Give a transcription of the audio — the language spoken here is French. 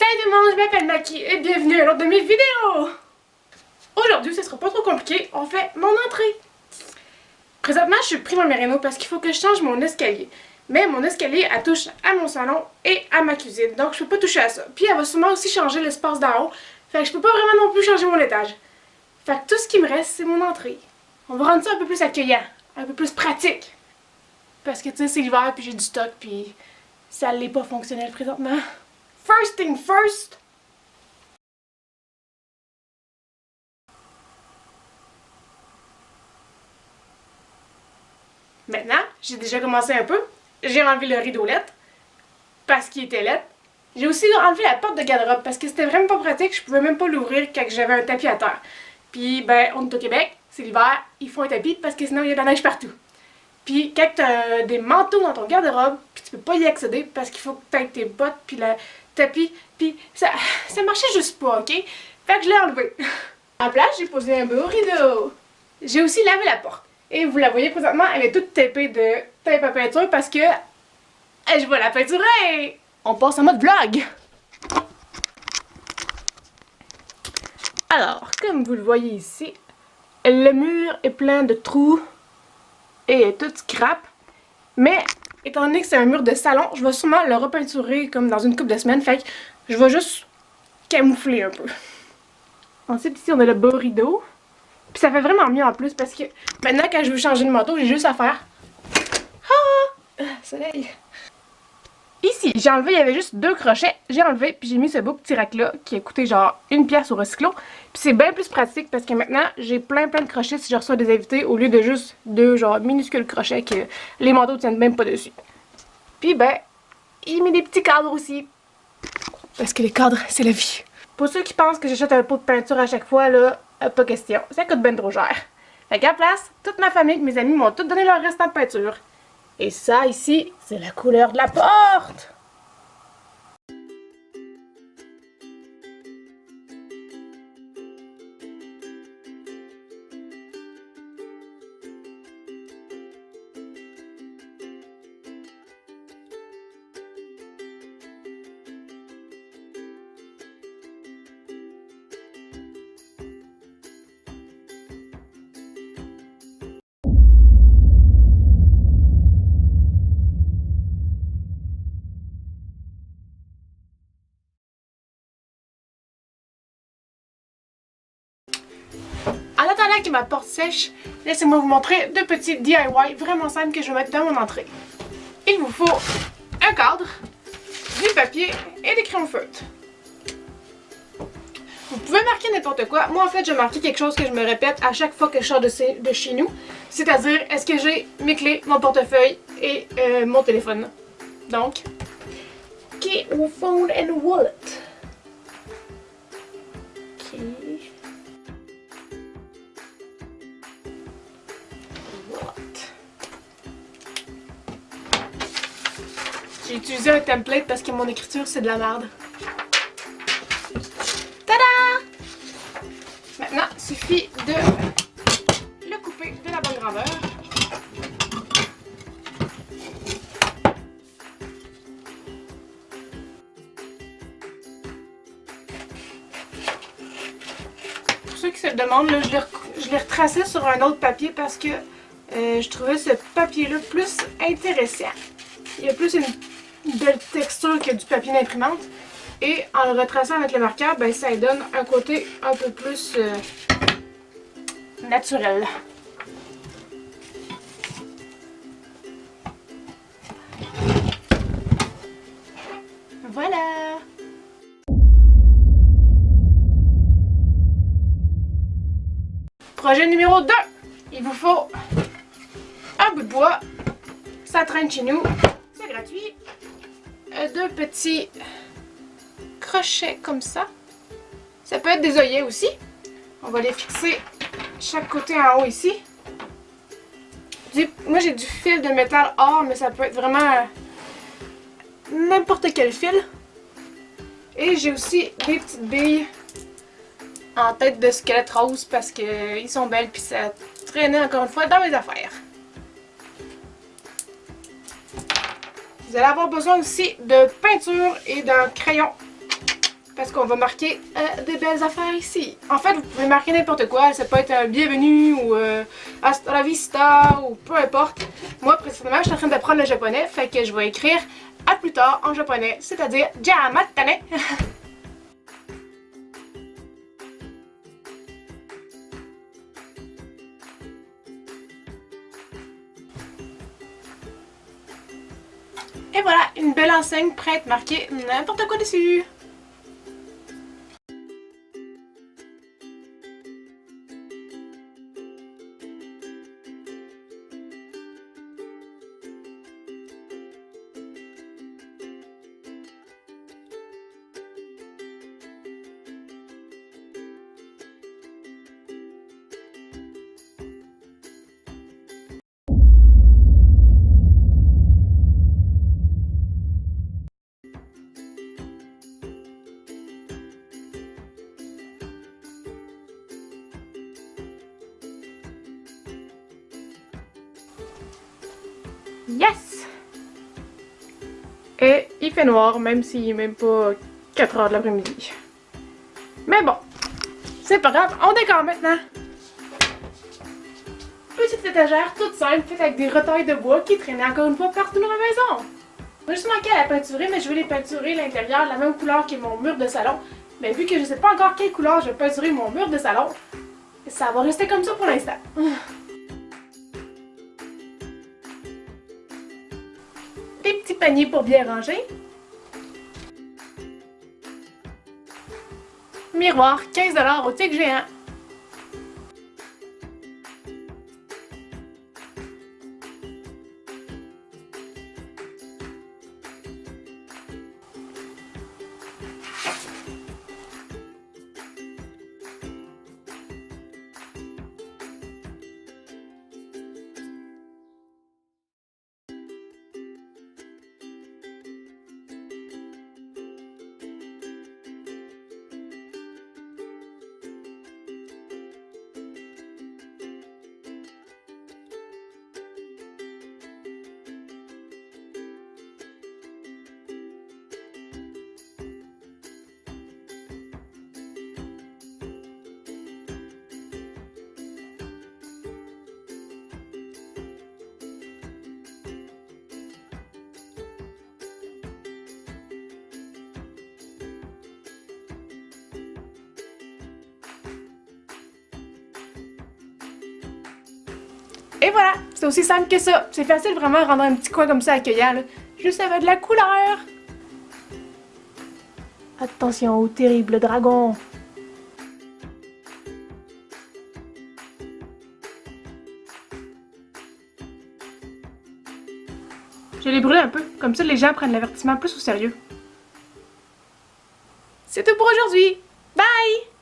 Salut tout le monde, je m'appelle Maki et bienvenue à l'autre de mes vidéos! Aujourd'hui, ce sera pas trop compliqué, on fait mon entrée. Présentement, je suis pris dans Merino parce qu'il faut que je change mon escalier. Mais mon escalier, elle touche à mon salon et à ma cuisine, donc je peux pas toucher à ça. Puis elle va sûrement aussi changer l'espace d'en haut, fait que je peux pas vraiment non plus changer mon étage. Fait que tout ce qui me reste, c'est mon entrée. On va rendre ça un peu plus accueillant, un peu plus pratique. Parce que tu sais, c'est l'hiver puis j'ai du stock puis ça l'est pas fonctionnel présentement. First thing first! Maintenant, j'ai déjà commencé un peu. J'ai enlevé le rideau LED parce qu'il était LED. J'ai aussi enlevé la porte de garde-robe parce que c'était vraiment pas pratique. Je pouvais même pas l'ouvrir quand j'avais un tapis à terre. Puis, ben, on est au Québec, c'est l'hiver, il faut un tapis parce que sinon il y a de la neige partout. Puis, quand t'as des manteaux dans ton garde-robe, puis tu peux pas y accéder parce qu'il faut que t'aies tes bottes, puis le tapis, puis ça marchait juste pas, ok? Fait que je l'ai enlevé. En place, j'ai posé un beau rideau. J'ai aussi lavé la porte. Et vous la voyez présentement, elle est toute tapée de tape à peinture parce que je vais la peinturer! On passe en mode vlog! Alors, comme vous le voyez ici, le mur est plein de trous et tout scrap. Mais, étant donné que c'est un mur de salon, je vais sûrement le repeinturer comme dans une couple de semaines. Fait que je vais juste camoufler un peu. Ensuite, ici, on a le beau rideau. Puis ça fait vraiment mieux en plus parce que maintenant, quand je veux changer de manteau, j'ai juste à faire... Ah! Soleil! Ici, j'ai enlevé, il y avait juste 2 crochets. J'ai enlevé, puis j'ai mis ce beau petit rack-là qui a coûté genre 1 pièce au recyclo. Puis c'est bien plus pratique parce que maintenant, j'ai plein de crochets si je reçois des invités au lieu de juste 2 genre minuscules crochets que les manteaux tiennent même pas dessus. Puis ben, il met des petits cadres aussi. Parce que les cadres, c'est la vie. Pour ceux qui pensent que j'achète un pot de peinture à chaque fois, là, pas question. Ça coûte bien trop cher. Fait qu'à la place, toute ma famille et mes amis m'ont tous donné leur restant de peinture. Et ça, ici, c'est la couleur de la porte! En attendant que ma porte sèche, laissez-moi vous montrer 2 petits DIY vraiment simples que je vais mettre dans mon entrée. Il vous faut un cadre, du papier et des crayons feutres. Vous pouvez marquer n'importe quoi. Moi, en fait, j'ai marqué quelque chose que je me répète à chaque fois que je sors de chez nous. C'est-à-dire, est-ce que j'ai mes clés, mon portefeuille et mon téléphone. Donc, key, phone and wallet. Ok. J'ai utilisé un template parce que mon écriture c'est de la merde. Tada! Maintenant, il suffit de le couper de la bonne grandeur. Pour ceux qui se le demandent, là, je l'ai retracé sur un autre papier parce que je trouvais ce papier-là plus intéressant. Il y a plus une belle texture que du papier d'imprimante. Et en le retraçant avec le marqueur, ben, ça lui donne un côté un peu plus naturel. Voilà! Projet numéro 2. Il vous faut un bout de bois. Ça traîne chez nous. C'est gratuit. 2 petits crochets comme ça. Ça peut être des œillets aussi. On va les fixer chaque côté en haut ici. Moi j'ai du fil de métal or, mais ça peut être vraiment n'importe quel fil. Et j'ai aussi des petites billes en tête de squelette rose parce qu'ils sont belles puis ça traînait encore une fois dans mes affaires. Vous allez avoir besoin aussi de peinture et d'un crayon Parce qu'on va marquer des belles affaires ici. En fait, vous pouvez marquer n'importe quoi. Ça peut être un bienvenue ou hasta la vista ou peu importe. Moi, précisément, je suis en train d'apprendre le japonais. Fait que je vais écrire à plus tard en japonais. C'est-à-dire Jamatane. Et voilà, une belle enseigne prête marquée n'importe quoi dessus. Yes! Et il fait noir, même s'il n'est même pas 4 heures de l'après-midi. Mais bon, c'est pas grave, on décore maintenant. Petite étagère toute simple, faite avec des retailles de bois qui traînaient encore une fois partout dans la maison. On a juste manqué à la peinturer, mais je vais les peinturer l'intérieur la même couleur que mon mur de salon. Mais vu que je sais pas encore quelle couleur je vais peinturer mon mur de salon, ça va rester comme ça pour l'instant. Des petits paniers pour bien ranger. Miroir, 15 $ au Tic Géant. Et voilà, c'est aussi simple que ça. C'est facile vraiment de rendre un petit coin comme ça accueillant, là. Juste avec de la couleur. Attention au terrible dragon. Je l'ai brûlé un peu, comme ça les gens prennent l'avertissement plus au sérieux. C'est tout pour aujourd'hui. Bye!